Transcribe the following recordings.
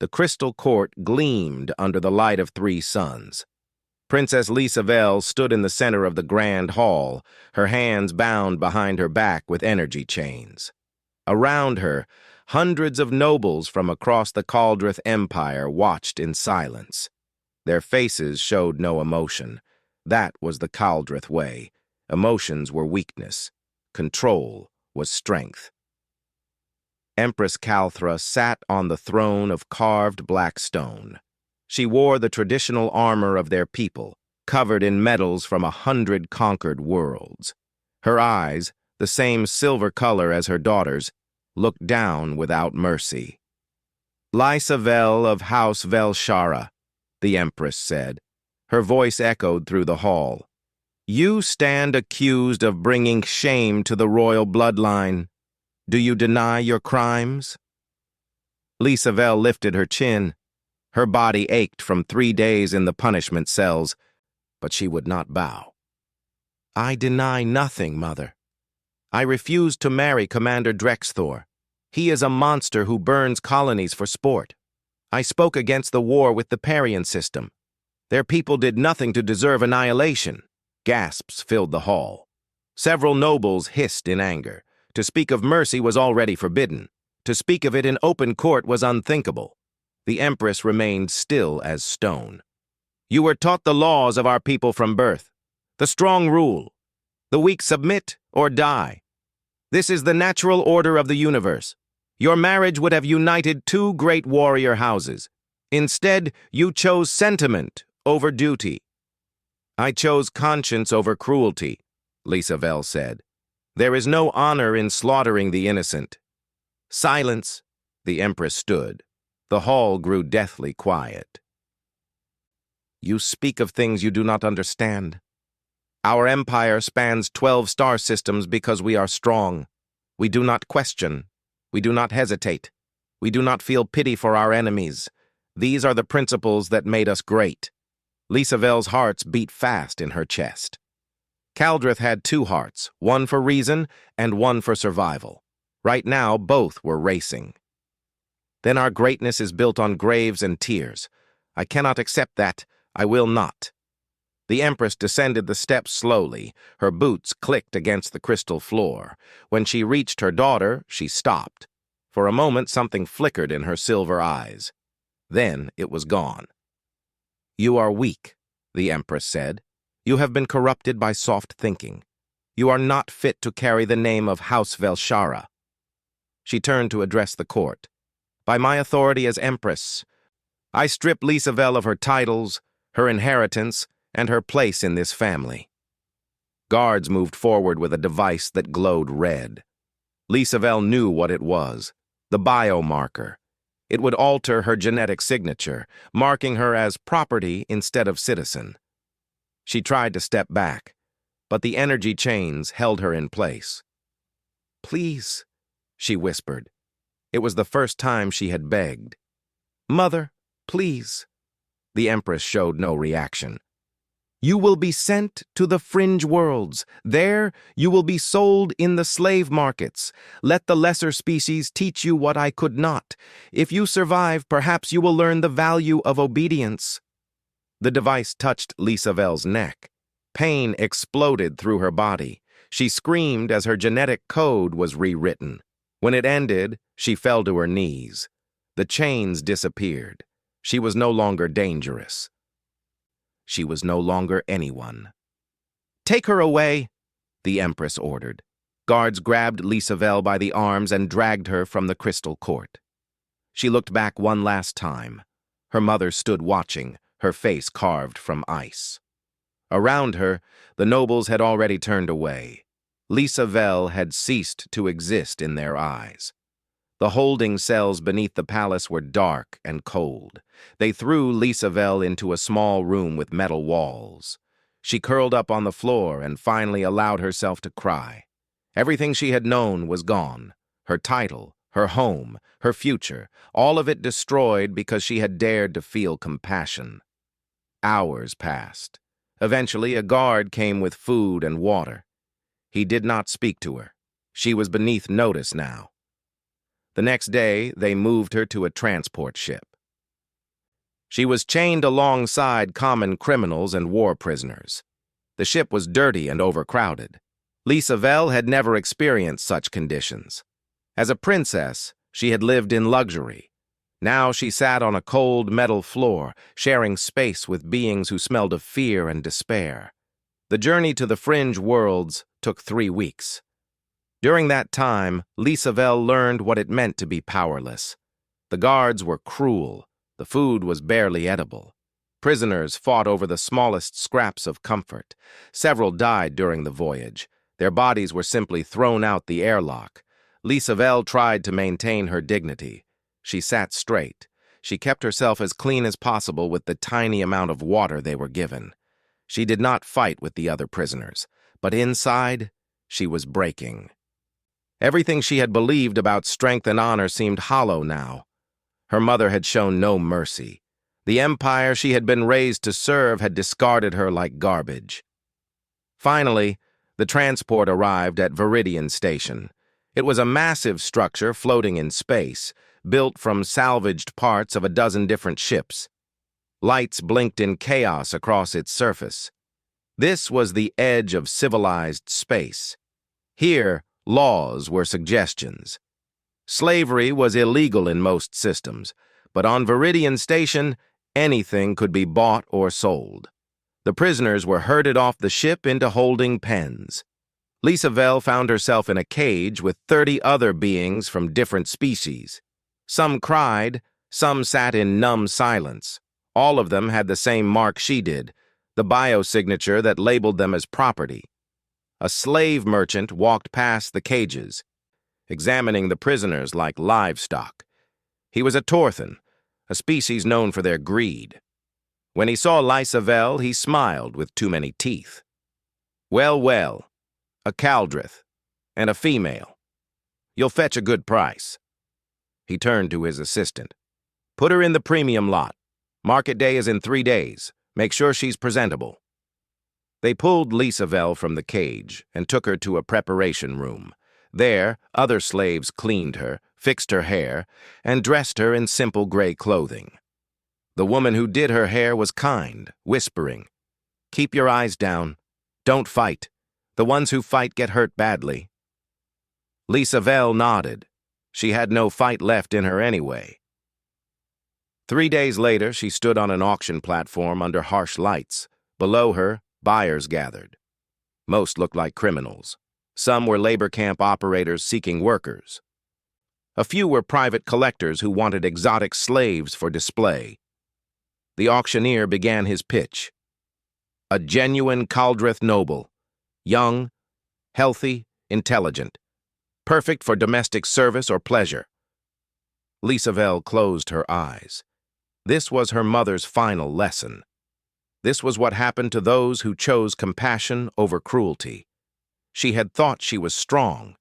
The crystal court gleamed under the light of three suns. Princess Lisavelle stood in the center of the grand hall, her hands bound behind her back with energy chains. Around her, hundreds of nobles from across the Caldrith Empire watched in silence. Their faces showed no emotion. That was the Caldrith way. Emotions were weakness. Control was strength. Empress Calthra sat on the throne of carved black stone. She wore the traditional armor of their people, covered in medals from 100 conquered worlds. Her eyes, the same silver color as her daughter's, looked down without mercy. "Lisavelle of House Velshara," the Empress said. Her voice echoed through the hall. "You stand accused of bringing shame to the royal bloodline. Do you deny your crimes?" Lisavelle lifted her chin. Her body ached from 3 days in the punishment cells, but she would not bow. "I deny nothing, Mother. I refused to marry Commander Drexthor. He is a monster who burns colonies for sport. I spoke against the war with the Parian system. Their people did nothing to deserve annihilation." Gasps filled the hall. Several nobles hissed in anger. To speak of mercy was already forbidden. To speak of it in open court was unthinkable. The Empress remained still as stone. "You were taught the laws of our people from birth. The strong rule. The weak submit or die. This is the natural order of the universe. Your marriage would have united two great warrior houses. Instead, you chose sentiment over duty." "I chose conscience over cruelty," Lisavelle said. "There is no honor in slaughtering the innocent." "Silence," the Empress stood. The hall grew deathly quiet. "You speak of things you do not understand. Our empire spans 12 star systems because we are strong. We do not question. We do not hesitate. We do not feel pity for our enemies. These are the principles that made us great." Lisavelle's hearts beat fast in her chest. Caldrith had 2 hearts, one for reason and one for survival. Right now, both were racing. "Then our greatness is built on graves and tears. I cannot accept that. I will not." The Empress descended the steps slowly. Her boots clicked against the crystal floor. When she reached her daughter, she stopped. For a moment, something flickered in her silver eyes. Then it was gone. "You are weak," the Empress said. "You have been corrupted by soft thinking. You are not fit to carry the name of House Velshara." She turned to address the court. "By my authority as Empress, I strip Lisavelle of her titles, her inheritance, and her place in this family." Guards moved forward with a device that glowed red. Lisavelle knew what it was, the biomarker. It would alter her genetic signature, marking her as property instead of citizen. She tried to step back, but the energy chains held her in place. "Please," she whispered. It was the first time she had begged. "Mother, please." The Empress showed no reaction. "You will be sent to the fringe worlds. There, you will be sold in the slave markets. Let the lesser species teach you what I could not. If you survive, perhaps you will learn the value of obedience." The device touched Lisavelle's neck. Pain exploded through her body. She screamed as her genetic code was rewritten. When it ended, she fell to her knees. The chains disappeared. She was no longer dangerous. She was no longer anyone. "Take her away," the Empress ordered. Guards grabbed Lisavelle by the arms and dragged her from the crystal court. She looked back one last time. Her mother stood watching, her face carved from ice. Around her, the nobles had already turned away. Lisavelle had ceased to exist in their eyes. The holding cells beneath the palace were dark and cold. They threw Lisavelle into a small room with metal walls. She curled up on the floor and finally allowed herself to cry. Everything she had known was gone. Her title, her home, her future, all of it destroyed because she had dared to feel compassion. Hours passed. Eventually, a guard came with food and water. He did not speak to her. She was beneath notice now. The next day, they moved her to a transport ship. She was chained alongside common criminals and war prisoners. The ship was dirty and overcrowded. Lisa Vell had never experienced such conditions. As a princess, she had lived in luxury. Now she sat on a cold metal floor, sharing space with beings who smelled of fear and despair. The journey to the fringe worlds took 3 weeks. During that time, Lisa Vell learned what it meant to be powerless. The guards were cruel. The food was barely edible. Prisoners fought over the smallest scraps of comfort. Several died during the voyage. Their bodies were simply thrown out the airlock. Lisa Vell tried to maintain her dignity. She sat straight. She kept herself as clean as possible with the tiny amount of water they were given. She did not fight with the other prisoners, but inside, she was breaking. Everything she had believed about strength and honor seemed hollow now. Her mother had shown no mercy. The empire she had been raised to serve had discarded her like garbage. Finally, the transport arrived at Viridian Station. It was a massive structure floating in space, built from salvaged parts of a dozen different ships. Lights blinked in chaos across its surface. This was the edge of civilized space. Here, laws were suggestions. Slavery was illegal in most systems, but on Viridian Station, anything could be bought or sold. The prisoners were herded off the ship into holding pens. Lisa Vell found herself in a cage with 30 other beings from different species. Some cried, some sat in numb silence. All of them had the same mark she did, the biosignature that labeled them as property. A slave merchant walked past the cages, examining the prisoners like livestock. He was a Torthan, a species known for their greed. When he saw Lisa Vell, he smiled with too many teeth. "Well, well, a Caldrith, and a female. You'll fetch a good price." He turned to his assistant. "Put her in the premium lot. Market day is in 3 days. Make sure she's presentable." They pulled Lisa Vell from the cage and took her to a preparation room. There, other slaves cleaned her, fixed her hair, and dressed her in simple gray clothing. The woman who did her hair was kind, whispering, "Keep your eyes down. Don't fight. The ones who fight get hurt badly." Lisa Vell nodded. She had no fight left in her anyway. 3 days later, she stood on an auction platform under harsh lights. Below her, buyers gathered. Most looked like criminals. Some were labor camp operators seeking workers. A few were private collectors who wanted exotic slaves for display. The auctioneer began his pitch. A genuine Caldrith noble, young, healthy, intelligent, perfect for domestic service or pleasure. Lisa Vell closed her eyes. This was her mother's final lesson. This was what happened to those who chose compassion over cruelty. She had thought she was strong.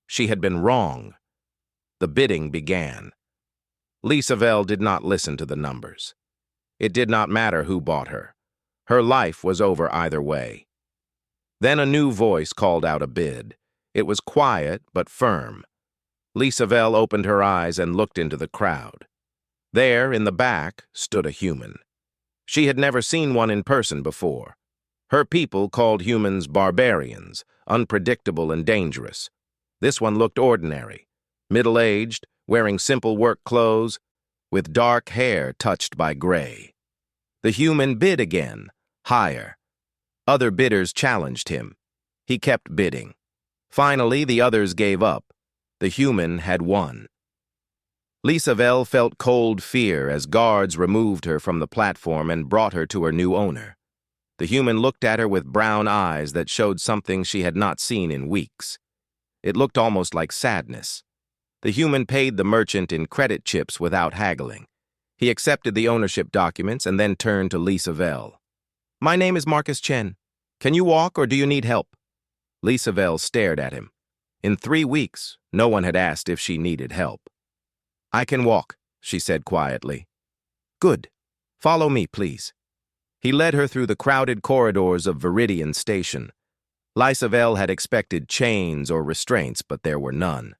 She had been wrong. The bidding began. Lisa Vell did not listen to the numbers. It did not matter who bought her. Her life was over either way. Then a new voice called out a bid. It was quiet but firm. Lisa Vell opened her eyes and looked into the crowd. There, in the back, stood a human. She had never seen one in person before. Her people called humans barbarians, unpredictable and dangerous. This one looked ordinary, middle-aged, wearing simple work clothes, with dark hair touched by gray. The human bid again, higher. Other bidders challenged him. He kept bidding. Finally, the others gave up. The human had won. Lisa Vell felt cold fear as guards removed her from the platform and brought her to her new owner. The human looked at her with brown eyes that showed something she had not seen in weeks. It looked almost like sadness. The human paid the merchant in credit chips without haggling. He accepted the ownership documents and then turned to Lisa Vell. "My name is Marcus Chen. Can you walk or do you need help?" Lisa Vell stared at him. In 3 weeks, no one had asked if she needed help. "I can walk," she said quietly. "Good. Follow me, please." He led her through the crowded corridors of Viridian Station. Lisa Vell had expected chains or restraints, but there were none.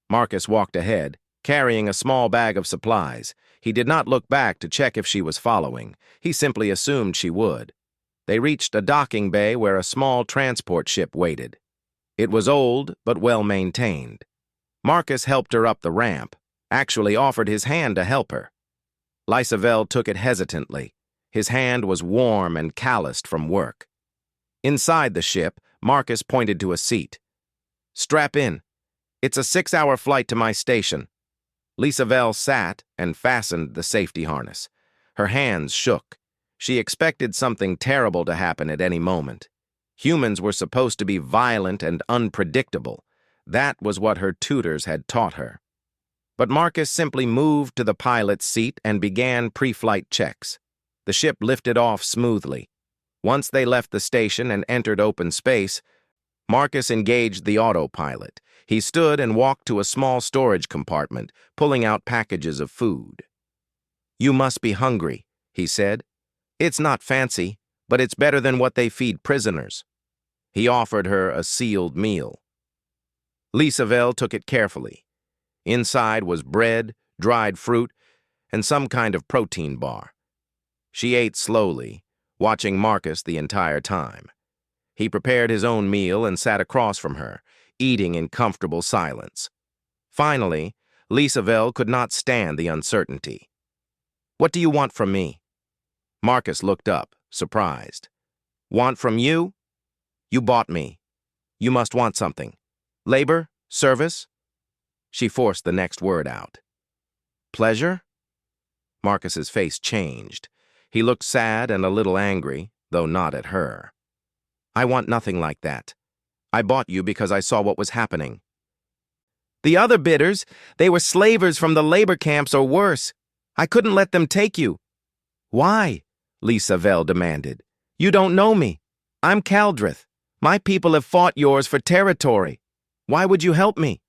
Marcus walked ahead, carrying a small bag of supplies. He did not look back to check if she was following. He simply assumed she would. They reached a docking bay where a small transport ship waited. It was old, but well-maintained. Marcus helped her up the ramp, actually offered his hand to help her. Lysavel took it hesitantly. His hand was warm and calloused from work. Inside the ship, Marcus pointed to a seat. "Strap in. It's a 6-hour flight to my station." Lysavel sat and fastened the safety harness. Her hands shook. She expected something terrible to happen at any moment. Humans were supposed to be violent and unpredictable. That was what her tutors had taught her. But Marcus simply moved to the pilot's seat and began pre-flight checks. The ship lifted off smoothly. Once they left the station and entered open space, Marcus engaged the autopilot. He stood and walked to a small storage compartment, pulling out packages of food. "You must be hungry," he said. "It's not fancy, but it's better than what they feed prisoners." He offered her a sealed meal. Lysavel took it carefully. Inside was bread, dried fruit, and some kind of protein bar. She ate slowly, watching Marcus the entire time. He prepared his own meal and sat across from her, eating in comfortable silence. Finally, Lysavel could not stand the uncertainty. "What do you want from me?" Marcus looked up, surprised. "Want from you? You bought me. You must want something. Labor? Service?" She forced the next word out. "Pleasure?" Marcus's face changed. He looked sad and a little angry, though not at her. "I want nothing like that. I bought you because I saw what was happening." "The other bidders, they were slavers from the labor camps or worse. I couldn't let them take you." "Why?" Lysavel demanded. "You don't know me. I'm Caldrith. My people have fought yours for territory. Why would you help me?"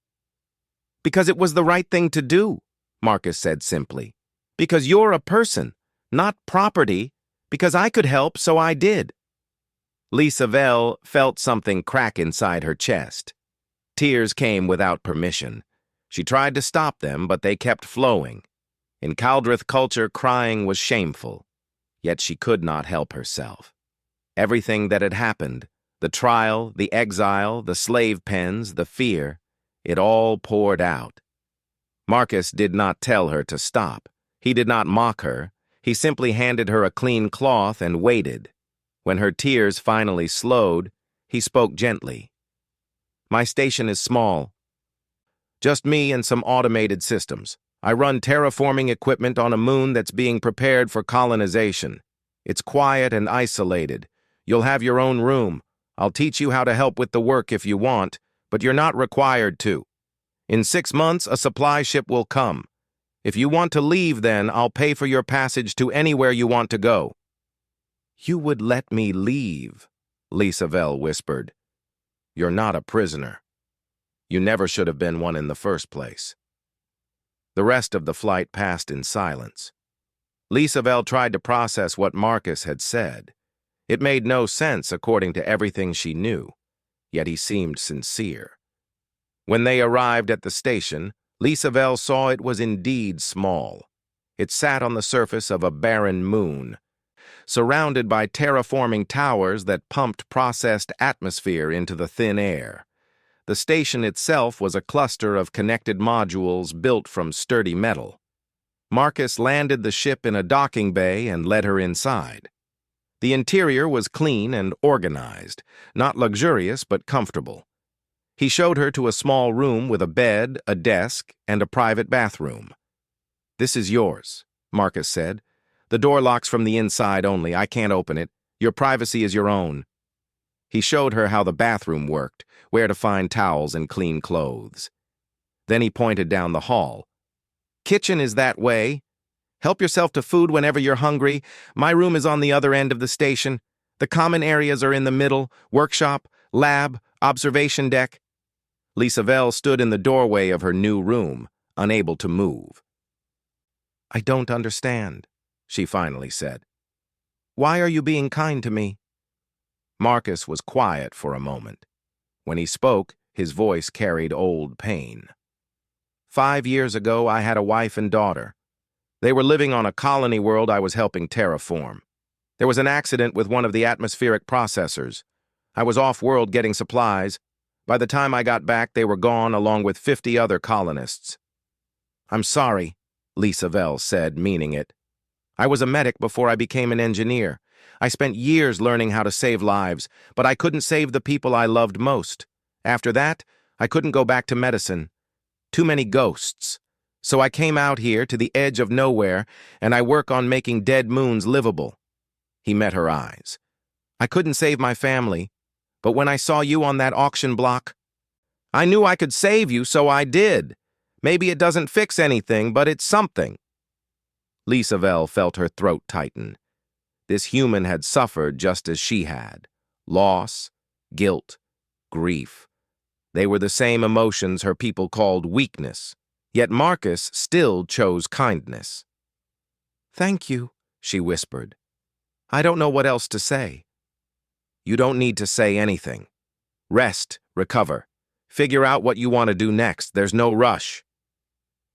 "Because it was the right thing to do," Marcus said simply. "Because you're a person, not property. Because I could help, so I did." Lysavel felt something crack inside her chest. Tears came without permission. She tried to stop them, but they kept flowing. In Caldrith culture, crying was shameful. Yet she could not help herself. Everything that had happened, the trial, the exile, the slave pens, the fear, it all poured out. Marcus did not tell her to stop. He did not mock her. He simply handed her a clean cloth and waited. When her tears finally slowed, he spoke gently. "My station is small. Just me and some automated systems. I run terraforming equipment on a moon that's being prepared for colonization. It's quiet and isolated. You'll have your own room. I'll teach you how to help with the work if you want, but you're not required to. In 6 months, a supply ship will come. If you want to leave, then I'll pay for your passage to anywhere you want to go." "You would let me leave," Lysavel whispered. "You're not a prisoner. You never should have been one in the first place." The rest of the flight passed in silence. Lysavel tried to process what Marcus had said. It made no sense according to everything she knew, yet he seemed sincere. When they arrived at the station, Lysavel saw it was indeed small. It sat on the surface of a barren moon, surrounded by terraforming towers that pumped processed atmosphere into the thin air. The station itself was a cluster of connected modules built from sturdy metal. Marcus landed the ship in a docking bay and led her inside. The interior was clean and organized, not luxurious but comfortable. He showed her to a small room with a bed, a desk, and a private bathroom. "This is yours," Marcus said. "The door locks from the inside only. I can't open it. Your privacy is your own." He showed her how the bathroom worked, where to find towels and clean clothes. Then he pointed down the hall. "Kitchen is that way. Help yourself to food whenever you're hungry. My room is on the other end of the station. The common areas are in the middle: workshop, lab, observation deck." Lysavel stood in the doorway of her new room, unable to move. "I don't understand," she finally said. "Why are you being kind to me?" Marcus was quiet for a moment. When he spoke, his voice carried old pain. 5 years ago, I had a wife and daughter. They were living on a colony world I was helping terraform. There was an accident with one of the atmospheric processors. I was off-world getting supplies. By the time I got back, they were gone along with 50 other colonists. "I'm sorry," Lisa Vell said, meaning it. "I was a medic before I became an engineer. I spent years learning how to save lives, but I couldn't save the people I loved most. After that, I couldn't go back to medicine. Too many ghosts. So I came out here to the edge of nowhere, and I work on making dead moons livable." He met her eyes. "I couldn't save my family, but when I saw you on that auction block, I knew I could save you, so I did. Maybe it doesn't fix anything, but it's something." Lisa Vell felt her throat tighten. This human had suffered just as she had. Loss, guilt, grief. They were the same emotions her people called weakness, yet Marcus still chose kindness. "Thank you," she whispered. "I don't know what else to say." "You don't need to say anything. Rest, recover. Figure out what you want to do next. There's no rush."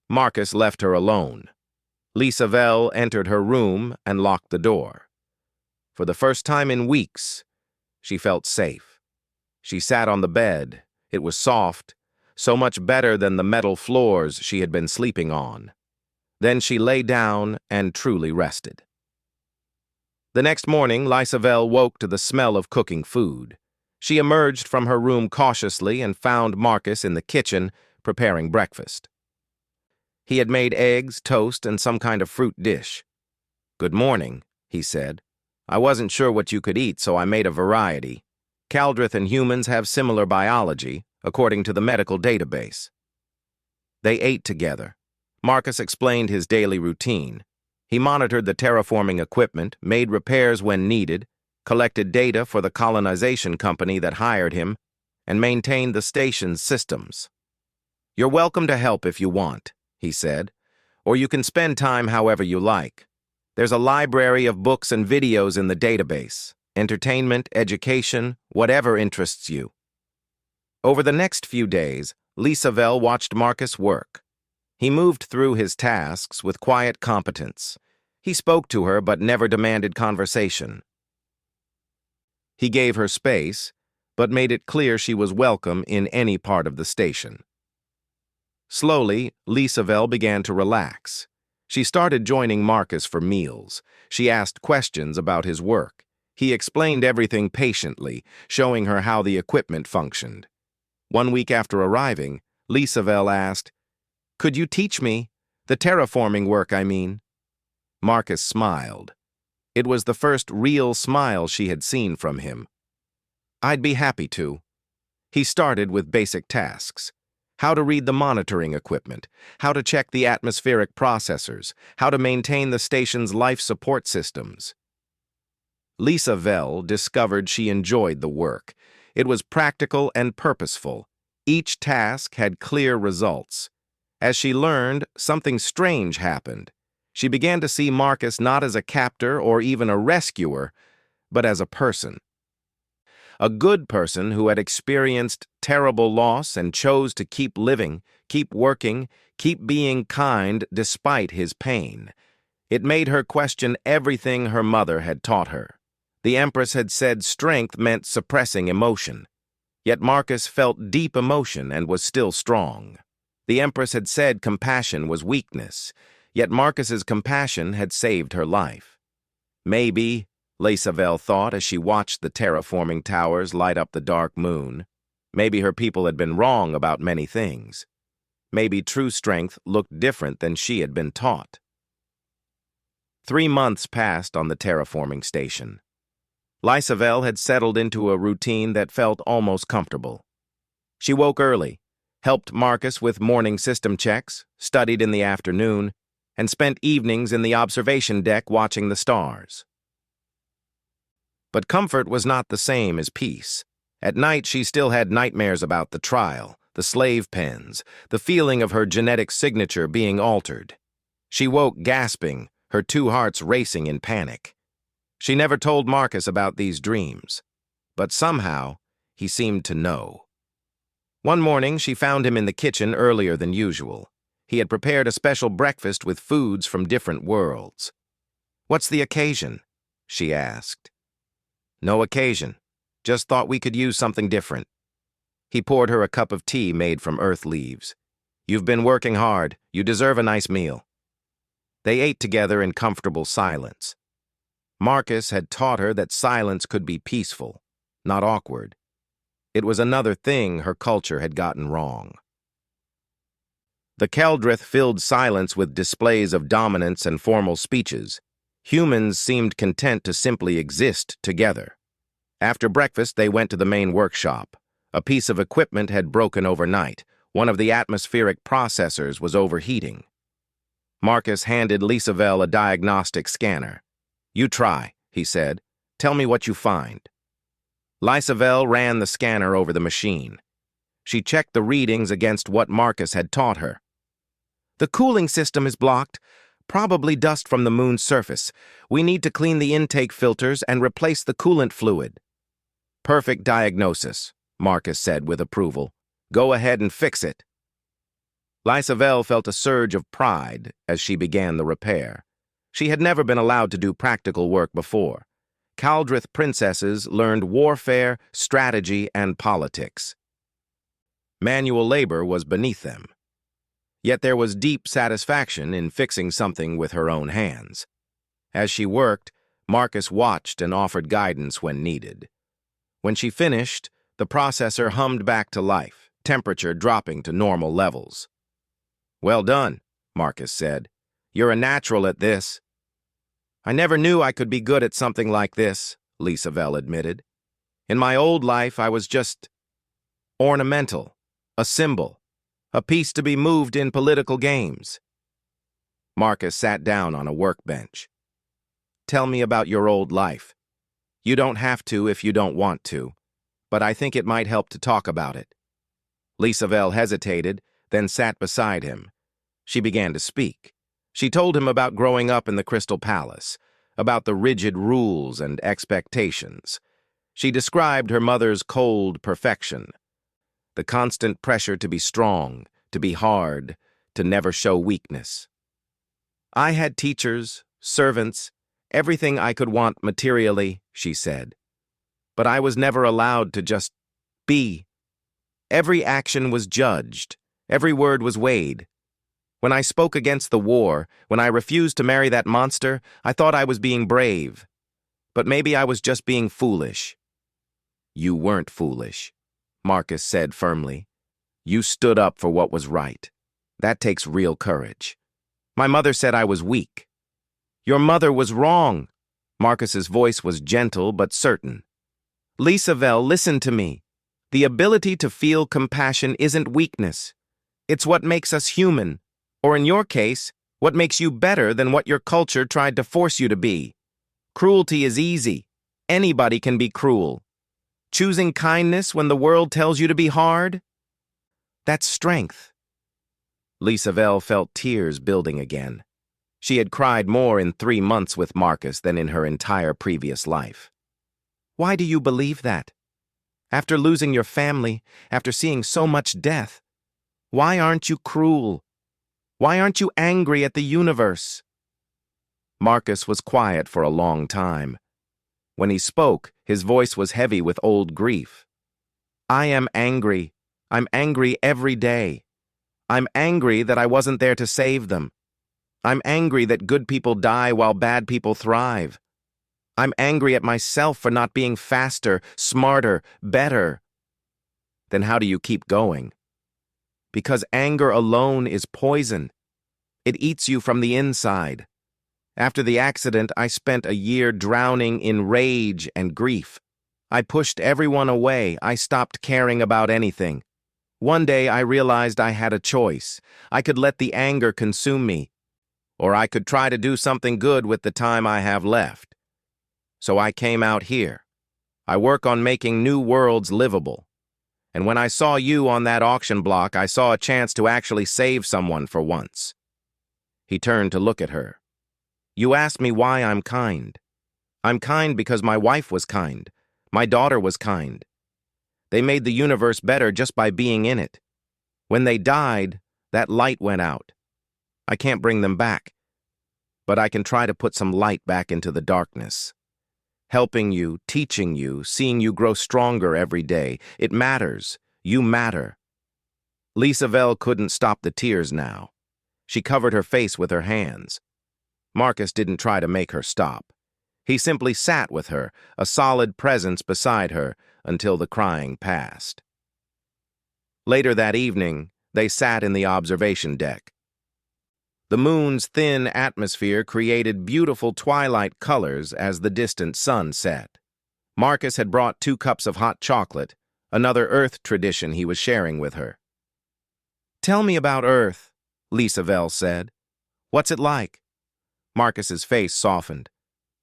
Marcus left her alone. Lisa Vell entered her room and locked the door. For the first time in weeks, she felt safe. She sat on the bed. It was soft, so much better than the metal floors she had been sleeping on. Then she lay down and truly rested. The next morning, Lisa Vell woke to the smell of cooking food. She emerged from her room cautiously and found Marcus in the kitchen preparing breakfast. He had made eggs, toast, and some kind of fruit dish. "Good morning," he said. "I wasn't sure what you could eat, so I made a variety. Caldrith and humans have similar biology, according to the medical database." They ate together. Marcus explained his daily routine. He monitored the terraforming equipment, made repairs when needed, collected data for the colonization company that hired him, and maintained the station's systems. "You're welcome to help if you want," he said, "or you can spend time however you like. There's a library of books and videos in the database. Entertainment, education, whatever interests you." Over the next few days, Lisa Vell watched Marcus work. He moved through his tasks with quiet competence. He spoke to her but never demanded conversation. He gave her space, but made it clear she was welcome in any part of the station. Slowly, Lisa Vell began to relax. She started joining Marcus for meals. She asked questions about his work. He explained everything patiently, showing her how the equipment functioned. 1 week after arriving, Lisa Vell asked, "Could you teach me? The terraforming work, I mean." Marcus smiled. It was the first real smile she had seen from him. "I'd be happy to." He started with basic tasks. How to read the monitoring equipment, how to check the atmospheric processors, how to maintain the station's life support systems. Lisa Vell discovered she enjoyed the work. It was practical and purposeful. Each task had clear results. As she learned, something strange happened. She began to see Marcus not as a captor or even a rescuer, but as a person. A good person who had experienced terrible loss and chose to keep living, keep working, keep being kind despite his pain. It made her question everything her mother had taught her. The Empress had said strength meant suppressing emotion. Yet Marcus felt deep emotion and was still strong. The Empress had said compassion was weakness, yet Marcus's compassion had saved her life. Maybe, Lisa Vell thought as she watched the terraforming towers light up the dark moon, maybe her people had been wrong about many things. Maybe true strength looked different than she had been taught. 3 months passed on the terraforming station. Lisa Vell had settled into a routine that felt almost comfortable. She woke early, helped Marcus with morning system checks, studied in the afternoon, and spent evenings in the observation deck watching the stars. But comfort was not the same as peace. At night, she still had nightmares about the trial, the slave pens, the feeling of her genetic signature being altered. She woke gasping, her 2 hearts racing in panic. She never told Marcus about these dreams, but somehow he seemed to know. One morning, she found him in the kitchen earlier than usual. He had prepared a special breakfast with foods from different worlds. "What's the occasion?" she asked. "No occasion. Just thought we could use something different." He poured her a cup of tea made from earth leaves. "You've been working hard. You deserve a nice meal." They ate together in comfortable silence. Marcus had taught her that silence could be peaceful, not awkward. It was another thing her culture had gotten wrong. The Keldrith filled silence with displays of dominance and formal speeches. Humans seemed content to simply exist together. After breakfast, they went to the main workshop. A piece of equipment had broken overnight. One of the atmospheric processors was overheating. Marcus handed Lisavelle a diagnostic scanner. "You try," he said. "Tell me what you find." Lisavelle ran the scanner over the machine. She checked the readings against what Marcus had taught her. "The cooling system is blocked. Probably dust from the moon's surface. We need to clean the intake filters and replace the coolant fluid." "Perfect diagnosis," Marcus said with approval. "Go ahead and fix it." Lisavelle felt a surge of pride as she began the repair. She had never been allowed to do practical work before. Keldrith princesses learned warfare, strategy, and politics. Manual labor was beneath them. Yet there was deep satisfaction in fixing something with her own hands. As she worked, Marcus watched and offered guidance when needed. When she finished, the processor hummed back to life, temperature dropping to normal levels. "Well done," Marcus said. "You're a natural at this." "I never knew I could be good at something like this," Lisavelle admitted. "In my old life, I was just ornamental, a symbol, a piece to be moved in political games." Marcus sat down on a workbench. "Tell me about your old life. You don't have to if you don't want to, but I think it might help to talk about it." Lisavelle hesitated, then sat beside him. She began to speak. She told him about growing up in the Crystal Palace, about the rigid rules and expectations. She described her mother's cold perfection, the constant pressure to be strong, to be hard, to never show weakness. "I had teachers, servants, everything I could want materially," she said. "But I was never allowed to just be. Every action was judged. Every word was weighed. When I spoke against the war, when I refused to marry that monster, I thought I was being brave. But maybe I was just being foolish." "You weren't foolish," Marcus said firmly. "You stood up for what was right. That takes real courage. My mother said I was weak." "Your mother was wrong." Marcus's voice was gentle but certain. "Lisavelle, listen to me. The ability to feel compassion isn't weakness. It's what makes us human, or in your case, what makes you better than what your culture tried to force you to be. Cruelty is easy. Anybody can be cruel. Choosing kindness when the world tells you to be hard? That's strength." Lisavelle felt tears building again. She had cried more in 3 months with Marcus than in her entire previous life. "Why do you believe that? After losing your family, after seeing so much death, why aren't you cruel? Why aren't you angry at the universe?" Marcus was quiet for a long time. When he spoke, his voice was heavy with old grief. "I am angry. I'm angry every day. I'm angry that I wasn't there to save them. I'm angry that good people die while bad people thrive. I'm angry at myself for not being faster, smarter, better." "Then how do you keep going?" "Because anger alone is poison. It eats you from the inside. After the accident, I spent a year drowning in rage and grief. I pushed everyone away. I stopped caring about anything. One day I realized I had a choice. I could let the anger consume me, or I could try to do something good with the time I have left. So I came out here. I work on making new worlds livable. And when I saw you on that auction block, I saw a chance to actually save someone for once." He turned to look at her. "You asked me why I'm kind. I'm kind because my wife was kind. My daughter was kind. They made the universe better just by being in it. When they died, that light went out. I can't bring them back, but I can try to put some light back into the darkness. Helping you, teaching you, seeing you grow stronger every day. It matters. You matter. Lisa Vell couldn't stop the tears now. She covered her face with her hands. Marcus didn't try to make her stop. He simply sat with her, a solid presence beside her, until the crying passed. Later that evening, they sat in the observation deck. The moon's thin atmosphere created beautiful twilight colors as the distant sun set. Marcus had brought 2 cups of hot chocolate, another Earth tradition he was sharing with her. "Tell me about Earth," Lisa Vell said. "What's it like?" Marcus's face softened.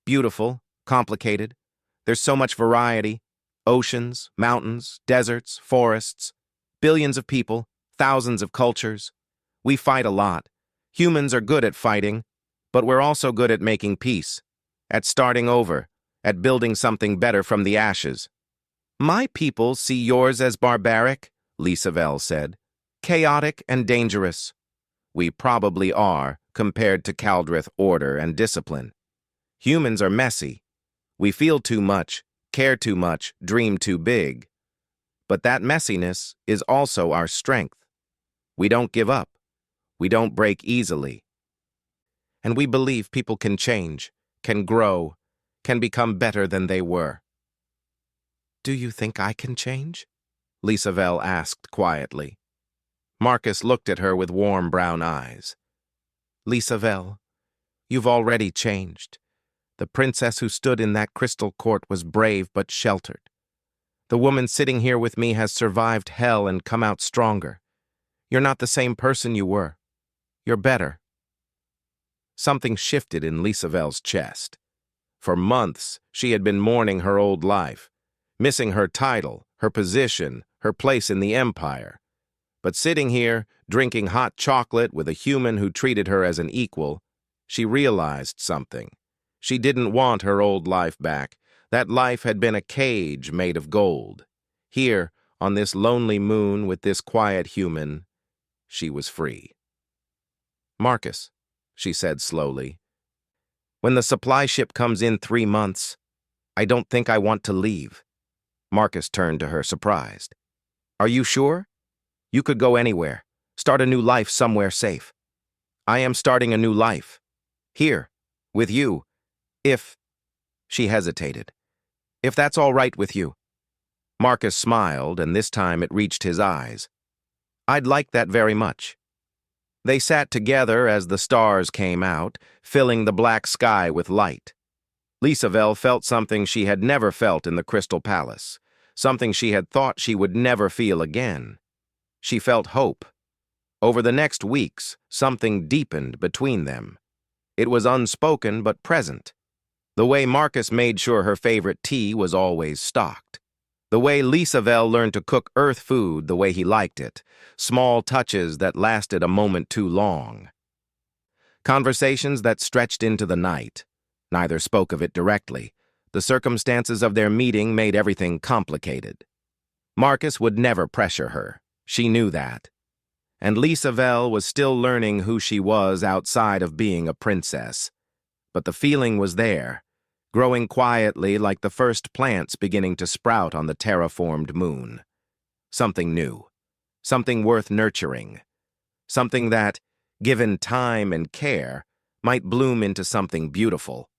"Beautiful, complicated. There's so much variety. Oceans, mountains, deserts, forests. Billions of people, thousands of cultures. We fight a lot. Humans are good at fighting, but we're also good at making peace, at starting over, at building something better from the ashes." "My people see yours as barbaric," Lisa Vell said. "Chaotic and dangerous." "We probably are, compared to Kaldrith order and discipline. Humans are messy. We feel too much, care too much, dream too big. But that messiness is also our strength. We don't give up. We don't break easily. And we believe people can change, can grow, can become better than they were." "Do you think I can change?" Lisa Vell asked quietly. Marcus looked at her with warm brown eyes. "Lisa Vell, you've already changed. The princess who stood in that crystal court was brave but sheltered. The woman sitting here with me has survived hell and come out stronger. You're not the same person you were. You're better." Something shifted in Lisa Vell's chest. For months, she had been mourning her old life, missing her title, her position, her place in the empire. But sitting here, drinking hot chocolate with a human who treated her as an equal, she realized something. She didn't want her old life back. That life had been a cage made of gold. Here, on this lonely moon with this quiet human, she was free. "Marcus," she said slowly, "when the supply ship comes in 3 months, I don't think I want to leave." Marcus turned to her, surprised. "Are you sure? You could go anywhere, start a new life somewhere safe." "I am starting a new life. Here, with you, if—" She hesitated. "If that's all right with you." Marcus smiled, and this time it reached his eyes. "I'd like that very much." They sat together as the stars came out, filling the black sky with light. Lisa Vell felt something she had never felt in the Crystal Palace, something she had thought she would never feel again. She felt hope. Over the next weeks, something deepened between them. It was unspoken but present. The way Marcus made sure her favorite tea was always stocked. The way Lisa Vell learned to cook Earth food the way he liked it. Small touches that lasted a moment too long. Conversations that stretched into the night. Neither spoke of it directly. The circumstances of their meeting made everything complicated. Marcus would never pressure her. She knew that. And Lisa Vell was still learning who she was outside of being a princess. But the feeling was there, growing quietly like the first plants beginning to sprout on the terraformed moon. Something new, something worth nurturing, something that, given time and care, might bloom into something beautiful.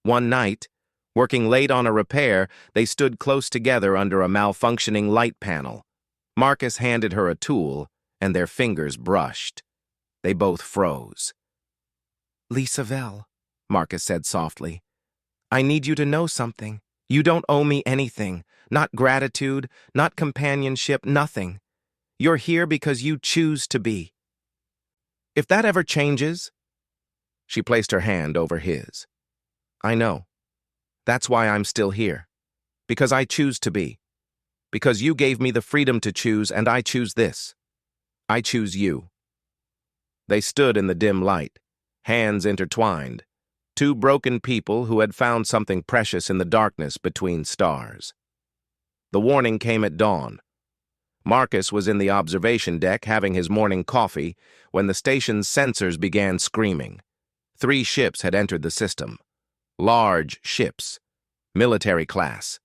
One night, working late on a repair, they stood close together under a malfunctioning light panel. Marcus handed her a tool, and their fingers brushed. They both froze. "Lisa Vell," Marcus said softly, "I need you to know something. You don't owe me anything, not gratitude, not companionship, nothing. You're here because you choose to be. If that ever changes—" She placed her hand over his. "I know. That's why I'm still here. Because I choose to be. Because you gave me the freedom to choose, and I choose this. I choose you." They stood in the dim light, hands intertwined, 2 broken people who had found something precious in the darkness between stars. The warning came at dawn. Marcus was in the observation deck having his morning coffee when the station's sensors began screaming. 3 ships had entered the system. Large ships. Military class.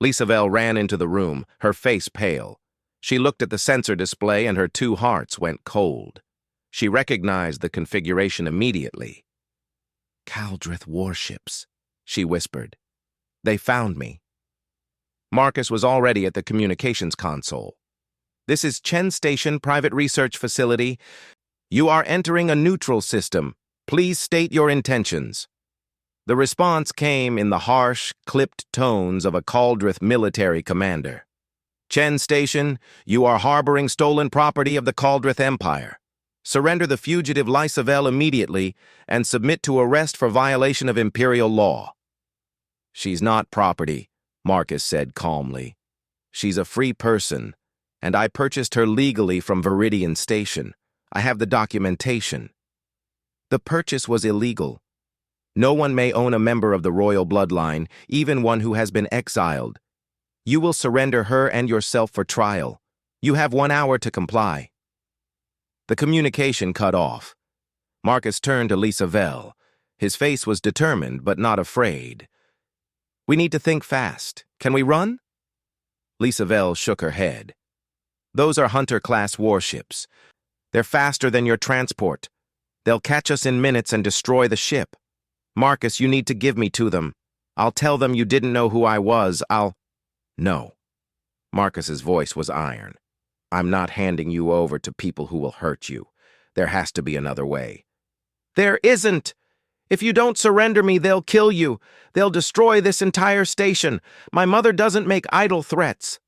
Lisavelle ran into the room, her face pale. She looked at the sensor display and her 2 hearts went cold. She recognized the configuration immediately. "Kaldrith warships," she whispered. "They found me." Marcus was already at the communications console. "This is Chen Station Private Research Facility. You are entering a neutral system. Please state your intentions." The response came in the harsh, clipped tones of a Kaldrith military commander. "Chen Station, you are harboring stolen property of the Kaldrith Empire. Surrender the fugitive Lisavelle immediately and submit to arrest for violation of Imperial law." "She's not property," Marcus said calmly. "She's a free person, and I purchased her legally from Viridian Station. I have the documentation." "The purchase was illegal. No one may own a member of the royal bloodline, even one who has been exiled. You will surrender her and yourself for trial. You have 1 hour to comply." The communication cut off. Marcus turned to Lisavelle. His face was determined but not afraid. "We need to think fast. Can we run?" Lisavelle shook her head. "Those are Hunter-class warships. They're faster than your transport. They'll catch us in minutes and destroy the ship. Marcus, you need to give me to them. I'll tell them you didn't know who I was. No." Marcus's voice was iron. "I'm not handing you over to people who will hurt you. There has to be another way." "There isn't! If you don't surrender me, they'll kill you. They'll destroy this entire station. My mother doesn't make idle threats."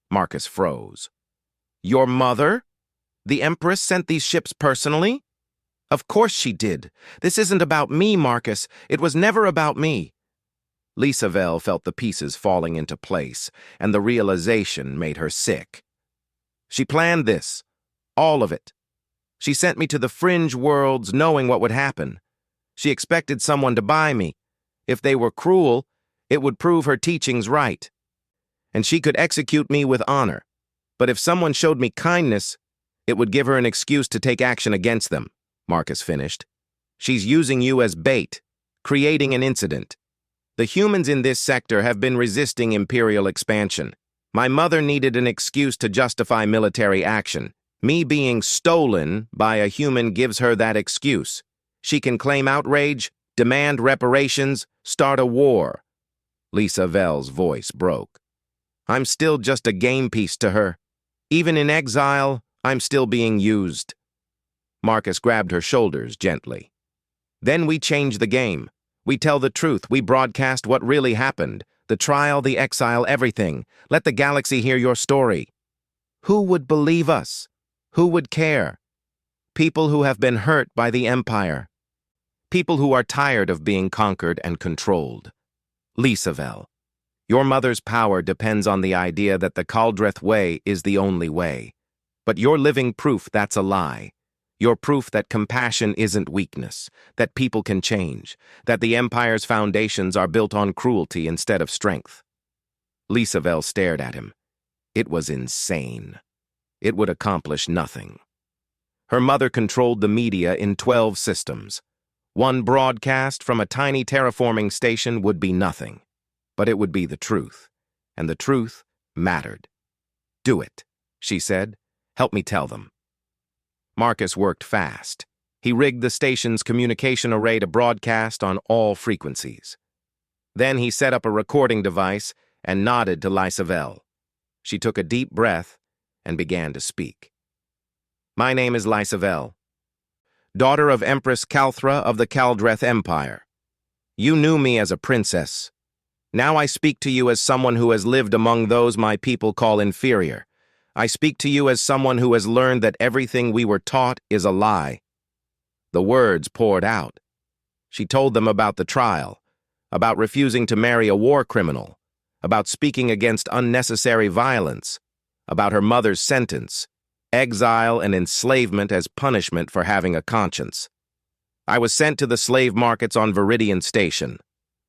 Marcus froze. "Your mother? The Empress sent these ships personally?" "Of course she did. This isn't about me, Marcus. It was never about me." Lisavelle felt the pieces falling into place, and the realization made her sick. "She planned this. All of it. She sent me to the fringe worlds knowing what would happen. She expected someone to buy me. If they were cruel, it would prove her teachings right. And she could execute me with honor. But if someone showed me kindness, it would give her an excuse to take action against them," Marcus finished. "She's using you as bait, creating an incident. The humans in this sector have been resisting Imperial expansion. My mother needed an excuse to justify military action. Me being stolen by a human gives her that excuse. She can claim outrage, demand reparations, start a war." Lisavelle's voice broke. "I'm still just a game piece to her. Even in exile, I'm still being used." Marcus grabbed her shoulders gently. "Then we change the game. We tell the truth. We broadcast what really happened. The trial, the exile, everything. Let the galaxy hear your story. Who would believe us? Who would care? People who have been hurt by the Empire. People who are tired of being conquered and controlled. Lisavelle, your mother's power depends on the idea that the Kaldrith way is the only way. But you're living proof that's a lie. You're proof that compassion isn't weakness, that people can change, that the Empire's foundations are built on cruelty instead of strength." Lisavelle stared at him. It was insane. It would accomplish nothing. Her mother controlled the media in 12 systems. One broadcast from a tiny terraforming station would be nothing. But it would be the truth, and the truth mattered. "Do it," she said. "Help me tell them." Marcus worked fast. He rigged the station's communication array to broadcast on all frequencies. Then he set up a recording device and nodded to Lisavelle. She took a deep breath and began to speak. "My name is Lisavelle, daughter of Empress Kalthra of the Kaldrith Empire. You knew me as a princess. Now I speak to you as someone who has lived among those my people call inferior. I speak to you as someone who has learned that everything we were taught is a lie." The words poured out. She told them about the trial, about refusing to marry a war criminal, about speaking against unnecessary violence, about her mother's sentence, exile and enslavement as punishment for having a conscience. "I was sent to the slave markets on Viridian Station.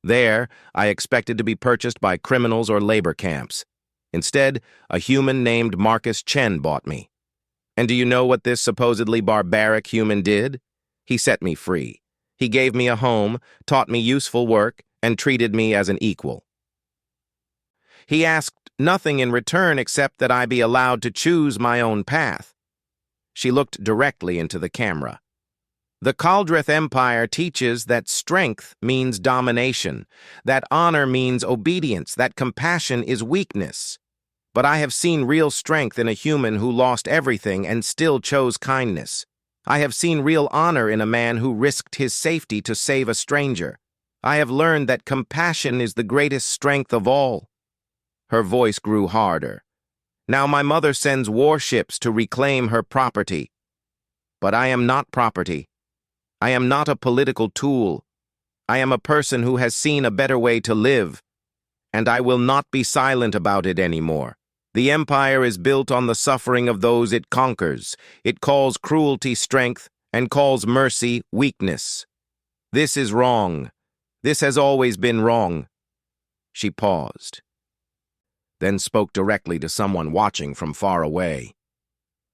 There, I expected to be purchased by criminals or labor camps. Instead, a human named Marcus Chen bought me. And do you know what this supposedly barbaric human did? He set me free. He gave me a home, taught me useful work, and treated me as an equal. He asked nothing in return except that I be allowed to choose my own path. She looked directly into the camera. The Kaldrith Empire teaches that strength means domination, that honor means obedience, that compassion is weakness. But I have seen real strength in a human who lost everything and still chose kindness. I have seen real honor in a man who risked his safety to save a stranger. I have learned that compassion is the greatest strength of all. Her voice grew harder. Now my mother sends warships to reclaim her property. But I am not property. I am not a political tool. I am a person who has seen a better way to live. And I will not be silent about it anymore. The empire is built on the suffering of those it conquers. It calls cruelty strength and calls mercy weakness. This is wrong. This has always been wrong. She paused, then spoke directly to someone watching from far away.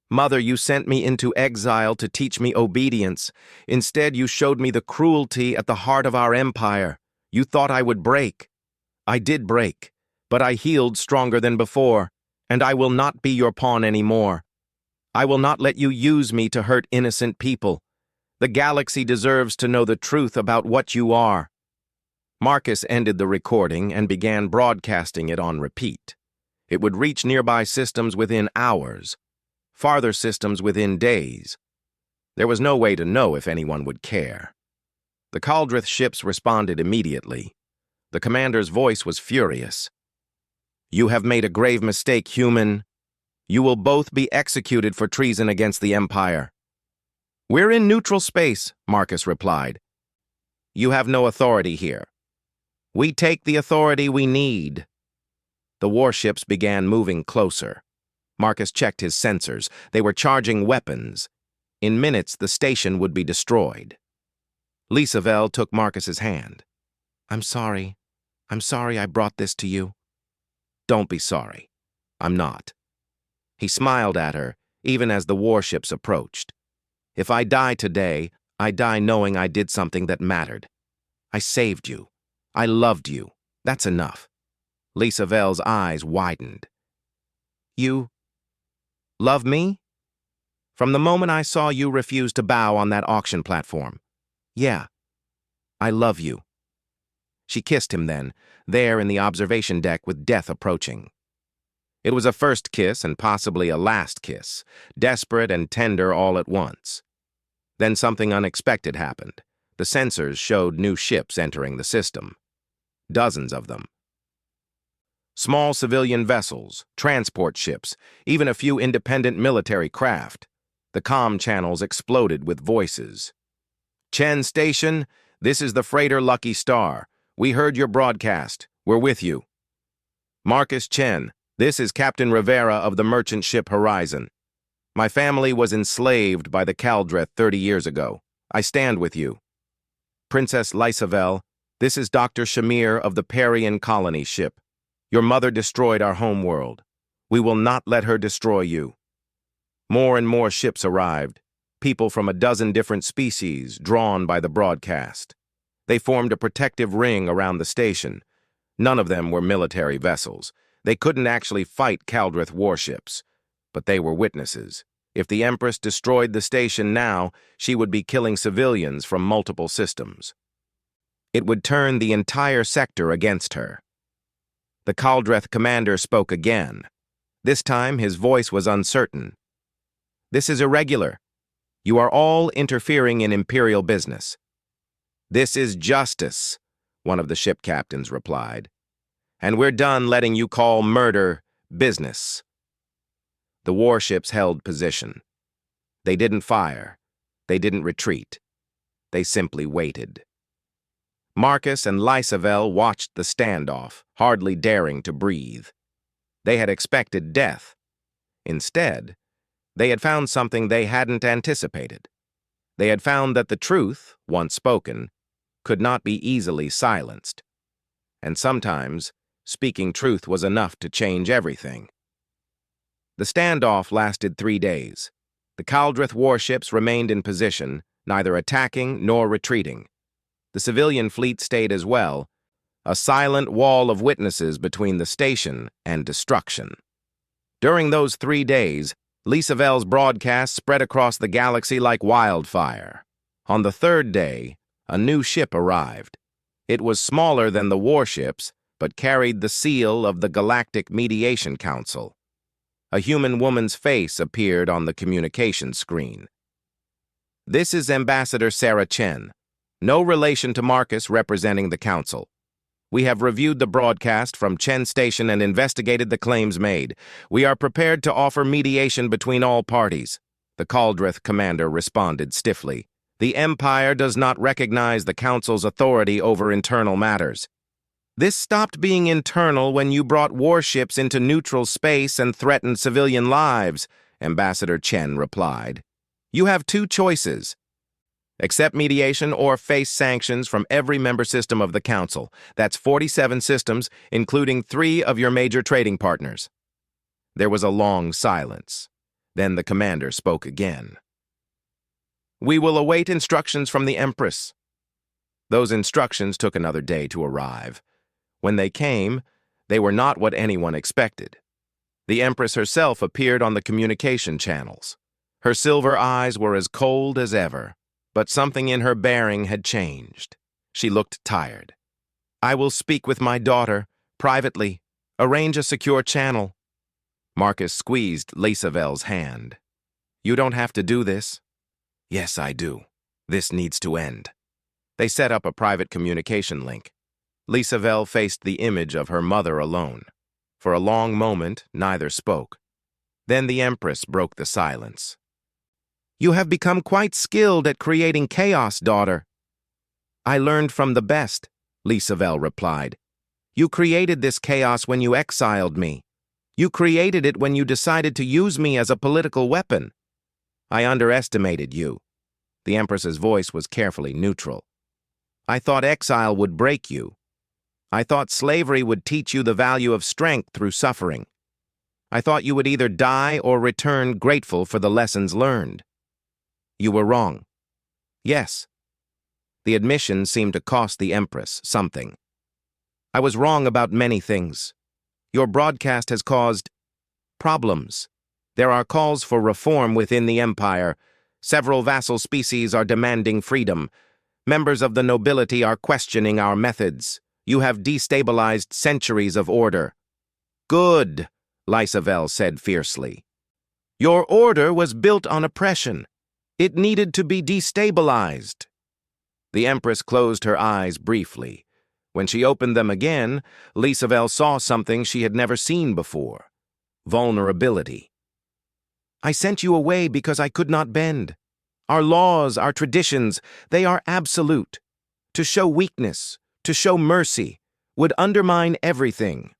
Mother, you sent me into exile to teach me obedience. Instead, you showed me the cruelty at the heart of our empire. You thought I would break. I did break, but I healed stronger than before. And I will not be your pawn anymore. I will not let you use me to hurt innocent people. The galaxy deserves to know the truth about what you are. Marcus ended the recording and began broadcasting it on repeat. It would reach nearby systems within hours, farther systems within days. There was no way to know if anyone would care. The Kaldrith ships responded immediately. The commander's voice was furious. You have made a grave mistake, human. You will both be executed for treason against the Empire. We're in neutral space, Marcus replied. You have no authority here. We take the authority we need. The warships began moving closer. Marcus checked his sensors. They were charging weapons. In minutes, the station would be destroyed. Lisavelle took Marcus's hand. I'm sorry. I'm sorry I brought this to you. Don't be sorry. I'm not. He smiled at her, even as the warships approached. If I die today, I die knowing I did something that mattered. I saved you. I loved you. That's enough. Lisavelle's eyes widened. You love me? From the moment I saw you refuse to bow on that auction platform. Yeah, I love you. She kissed him then, there in the observation deck with death approaching. It was a first kiss and possibly a last kiss, desperate and tender all at once. Then something unexpected happened. The sensors showed new ships entering the system. Dozens of them. Small civilian vessels, transport ships, even a few independent military craft. The comm channels exploded with voices. Chen Station, this is the freighter Lucky Star. We heard your broadcast. We're with you. Marcus Chen, this is Captain Rivera of the merchant ship Horizon. My family was enslaved by the Kaldrith 30 years ago. I stand with you. Princess Lisavelle, this is Dr. Shamir of the Parian colony ship. Your mother destroyed our homeworld. We will not let her destroy you. More and more ships arrived, people from a dozen different species drawn by the broadcast. They formed a protective ring around the station. None of them were military vessels. They couldn't actually fight Kaldrith warships, but they were witnesses. If the Empress destroyed the station now, she would be killing civilians from multiple systems. It would turn the entire sector against her. The Kaldrith commander spoke again. This time his voice was uncertain. This is irregular. You are all interfering in Imperial business. This is justice, one of the ship captains replied. And we're done letting you call murder business. The warships held position. They didn't fire. They didn't retreat. They simply waited. Marcus and Lisavelle watched the standoff, hardly daring to breathe. They had expected death. Instead, they had found something they hadn't anticipated. They had found that the truth, once spoken, could not be easily silenced. And sometimes, Speaking truth was enough to change everything. The standoff lasted 3 days. The Kaldrith warships remained in position, neither attacking nor retreating. The civilian fleet stayed as well, a silent wall of witnesses between the station and destruction. During those 3 days, Lisa Vell's broadcast spread across the galaxy like wildfire. On the 3rd day, a new ship arrived. It was smaller than the warships, but carried the seal of the Galactic Mediation Council. A human woman's face appeared on the communication screen. This is Ambassador Sarah Chen, no relation to Marcus, representing the Council. We have reviewed the broadcast from Chen Station and investigated the claims made. We are prepared to offer mediation between all parties. The Kaldrith commander responded stiffly. The Empire does not recognize the Council's authority over internal matters. This stopped being internal when you brought warships into neutral space and threatened civilian lives, Ambassador Chen replied. You have 2 choices. Accept mediation or face sanctions from every member system of the Council. That's 47 systems, including 3 of your major trading partners. There was a long silence. Then the commander spoke again. We will await instructions from the Empress. Those instructions took another day to arrive. When they came, they were not what anyone expected. The Empress herself appeared on the communication channels. Her silver eyes were as cold as ever, but something in her bearing had changed. She looked tired. I will speak with my daughter, privately. Arrange a secure channel. Marcus squeezed Lisa Vell's hand. You don't have to do this. Yes, I do. This needs to end. They set up a private communication link. Lisa Vell faced the image of her mother alone. For a long moment, neither spoke. Then the Empress broke the silence. You have become quite skilled at creating chaos, daughter. I learned from the best, Lisa Vell replied. You created this chaos when you exiled me. You created it when you decided to use me as a political weapon. I underestimated you. The Empress's voice was carefully neutral. I thought exile would break you. I thought slavery would teach you the value of strength through suffering. I thought you would either die or return grateful for the lessons learned. You were wrong. Yes. The admission seemed to cost the Empress something. I was wrong about many things. Your broadcast has caused problems. There are calls for reform within the Empire. Several vassal species are demanding freedom. Members of the nobility are questioning our methods. You have destabilized centuries of order. Good, Lisa Vell said fiercely. Your order was built on oppression. It needed to be destabilized. The Empress closed her eyes briefly. When she opened them again, Lisa Vell saw something she had never seen before. Vulnerability. I sent you away because I could not bend. Our laws, our traditions, they are absolute. To show weakness, to show mercy, would undermine everything.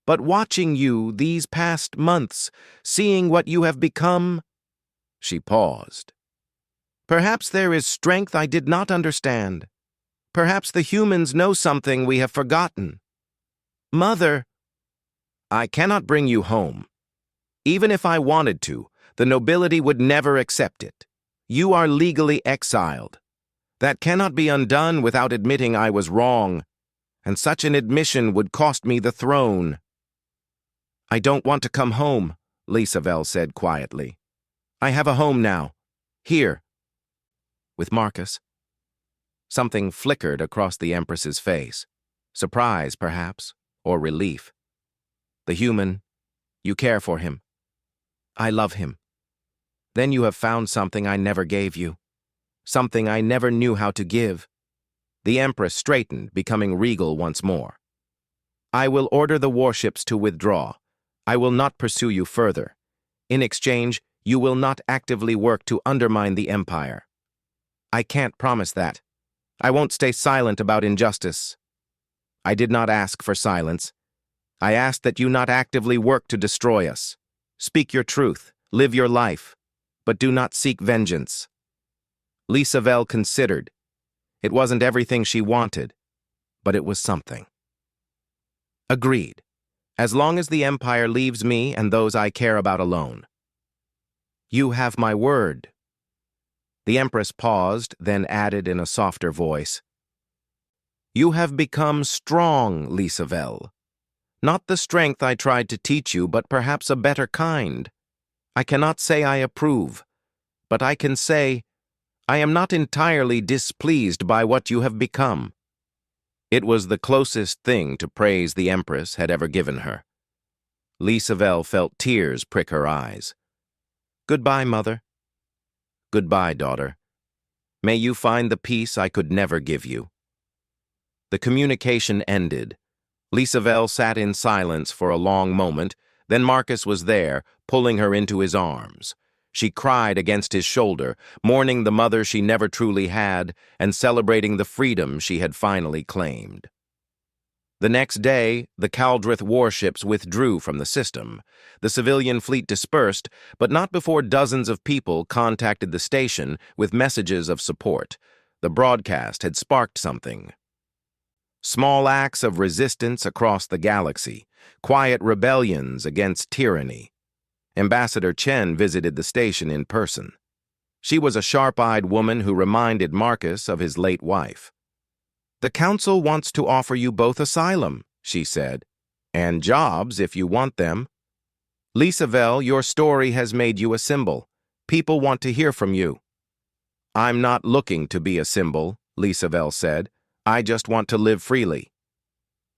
But watching you these past months, seeing what you have become, she paused. Perhaps there is strength I did not understand. Perhaps the humans know something we have forgotten. Mother, I cannot bring you home. Even if I wanted to, the nobility would never accept it. You are legally exiled. That cannot be undone without admitting I was wrong, and such an admission would cost me the throne. I don't want to come home, Lisa Vell said quietly. I have a home now. Here. With Marcus. Something flickered across the Empress's face. Surprise, perhaps, or relief. The human, you care for him. I love him. Then you have found something I never gave you. Something I never knew how to give. The Empress straightened, becoming regal once more. I will order the warships to withdraw. I will not pursue you further. In exchange, you will not actively work to undermine the Empire. I can't promise that. I won't stay silent about injustice. I did not ask for silence. I asked that you not actively work to destroy us. Speak your truth, live your life, but do not seek vengeance. Lisa Vell considered. It wasn't everything she wanted, but it was something. Agreed. As long as the Empire leaves me and those I care about alone. You have my word. The Empress paused, then added in a softer voice, You have become strong, Lisavel. Not the strength I tried to teach you, but perhaps a better kind. I cannot say I approve, but I can say I am not entirely displeased by what you have become. It was the closest thing to praise the Empress had ever given her. Lisavel felt tears prick her eyes. Goodbye, Mother. Goodbye, daughter. May you find the peace I could never give you. The communication ended. Lisavel sat in silence for a long moment, then Marcus was there, pulling her into his arms. She cried against his shoulder, mourning the mother she never truly had and celebrating the freedom she had finally claimed. The next day, the Caldrith warships withdrew from the system. The civilian fleet dispersed, but not before dozens of people contacted the station with messages of support. The broadcast had sparked something. Small acts of resistance across the galaxy, quiet rebellions against tyranny. Ambassador Chen visited the station in person. She was a sharp-eyed woman who reminded Marcus of his late wife. The Council wants to offer you both asylum, she said, and jobs if you want them. Lisavel, your story has made you a symbol. People want to hear from you. I'm not looking to be a symbol, Lisavel said. I just want to live freely.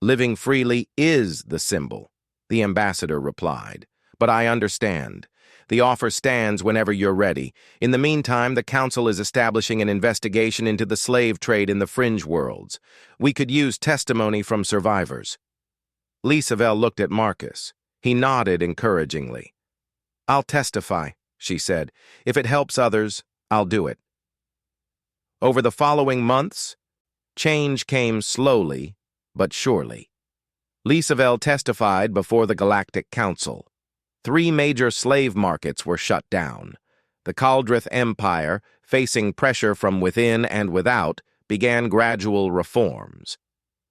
Living freely is the symbol, the ambassador replied. But I understand. The offer stands whenever you're ready. In the meantime, the Council is establishing an investigation into the slave trade in the fringe worlds. We could use testimony from survivors. Lisavel looked at Marcus. He nodded encouragingly. I'll testify, she said. If it helps others, I'll do it. Over the following months, change came slowly, but surely. Lisavel testified before the Galactic Council. 3 major slave markets were shut down. The Caldrith Empire, facing pressure from within and without, began gradual reforms.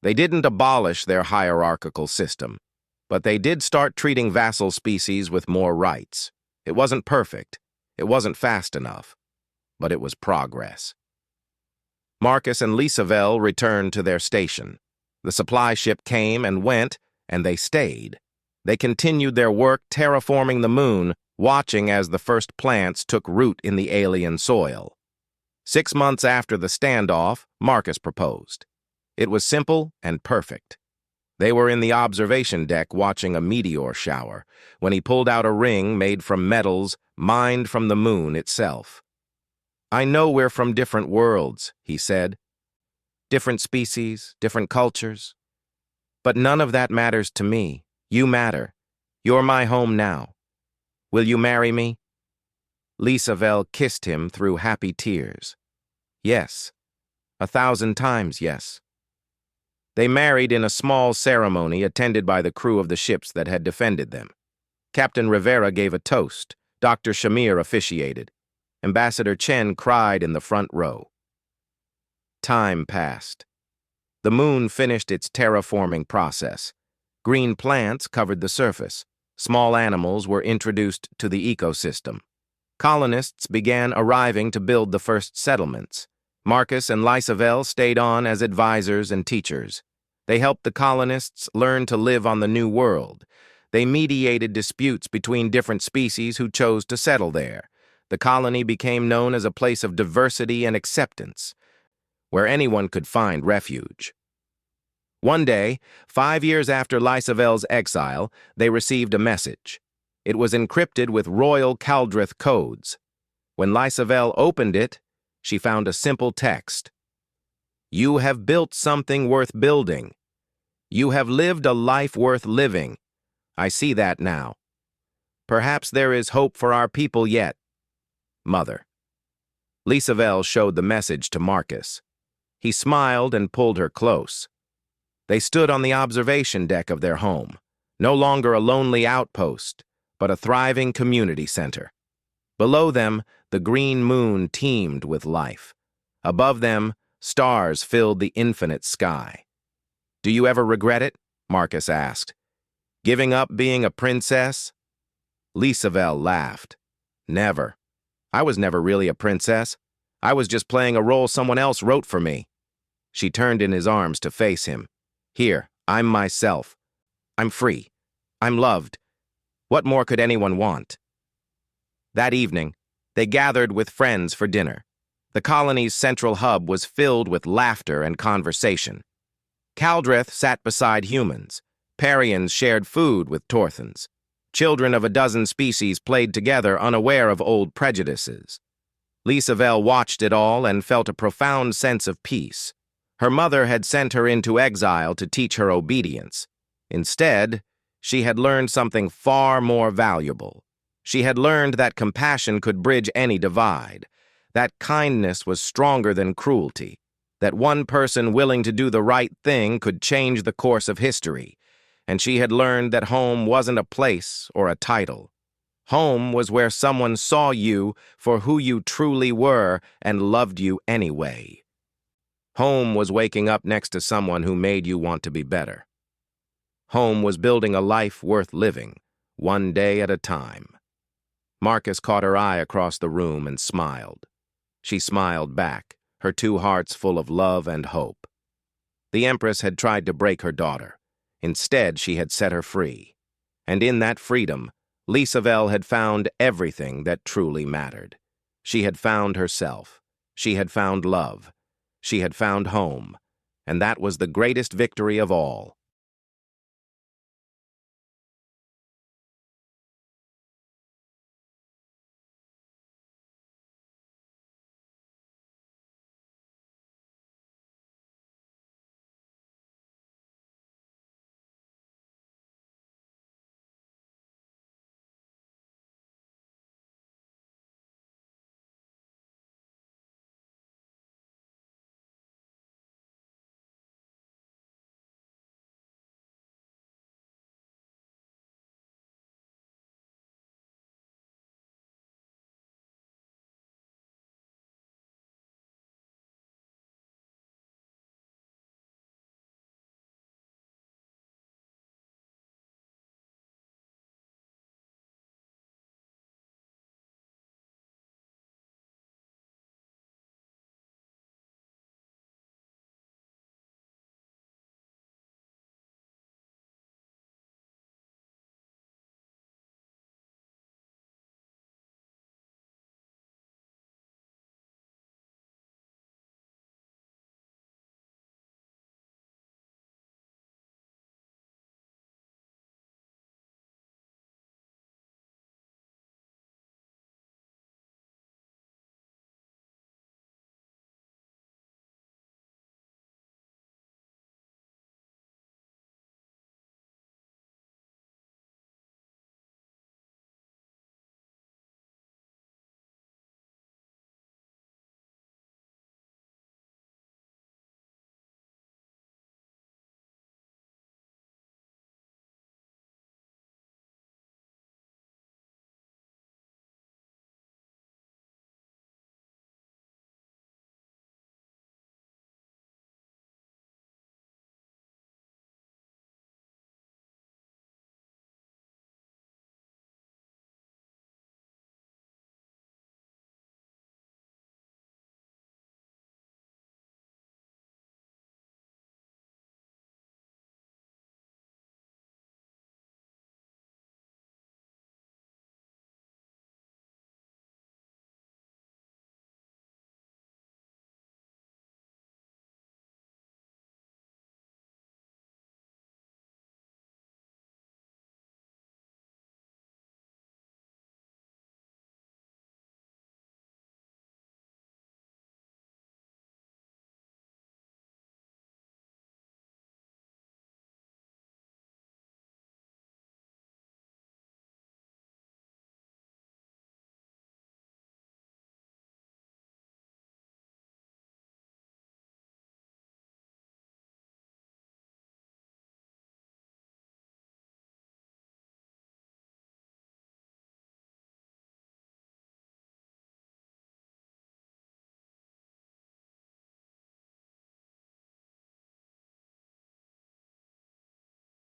They didn't abolish their hierarchical system, but they did start treating vassal species with more rights. It wasn't perfect. It wasn't fast enough, but it was progress. Marcus and Lisavel returned to their station. The supply ship came and went, and they stayed. They continued their work terraforming the moon, watching as the first plants took root in the alien soil. 6 months after the standoff, Marcus proposed. It was simple and perfect. They were in the observation deck watching a meteor shower when he pulled out a ring made from metals mined from the moon itself. I know we're from different worlds, he said. Different species, different cultures. But none of that matters to me. You matter. You're my home now. Will you marry me? Lisavel kissed him through happy tears. Yes. 1,000 times yes. They married in a small ceremony attended by the crew of the ships that had defended them. Captain Rivera gave a toast. Dr. Shamir officiated. Ambassador Chen cried in the front row. Time passed. The moon finished its terraforming process. Green plants covered the surface. Small animals were introduced to the ecosystem. Colonists began arriving to build the first settlements. Marcus and Lisavel stayed on as advisors and teachers. They helped the colonists learn to live on the new world. They mediated disputes between different species who chose to settle there. The colony became known as a place of diversity and acceptance, where anyone could find refuge. One day, 5 years after Lisavel's exile, they received a message. It was encrypted with royal Caldrith codes. When Lisavel opened it, she found a simple text. You have built something worth building. You have lived a life worth living. I see that now. Perhaps there is hope for our people yet. Mother. Lisavel showed the message to Marcus. He smiled and pulled her close. They stood on the observation deck of their home, no longer a lonely outpost, but a thriving community center. Below them, the green moon teemed with life. Above them, stars filled the infinite sky. Do you ever regret it? Marcus asked. Giving up being a princess? Lisavelle laughed. Never. I was never really a princess. I was just playing a role someone else wrote for me. She turned in his arms to face him. Here, I'm myself. I'm free. I'm loved. What more could anyone want? That evening, they gathered with friends for dinner. The colony's central hub was filled with laughter and conversation. Caldrith sat beside humans. Parians shared food with Torthans. Children of a dozen species played together unaware of old prejudices. Lisavelle watched it all and felt a profound sense of peace. Her mother had sent her into exile to teach her obedience. Instead, she had learned something far more valuable. She had learned that compassion could bridge any divide, that kindness was stronger than cruelty, that one person willing to do the right thing could change the course of history, and she had learned that home wasn't a place or a title. Home was where someone saw you for who you truly were and loved you anyway. Home was waking up next to someone who made you want to be better. Home was building a life worth living, one day at a time. Marcus caught her eye across the room and smiled. She smiled back, her two hearts full of love and hope. The Empress had tried to break her daughter. Instead, she had set her free. And in that freedom, Lisavelle had found everything that truly mattered. She had found herself. She had found love. She had found home. And that was the greatest victory of all.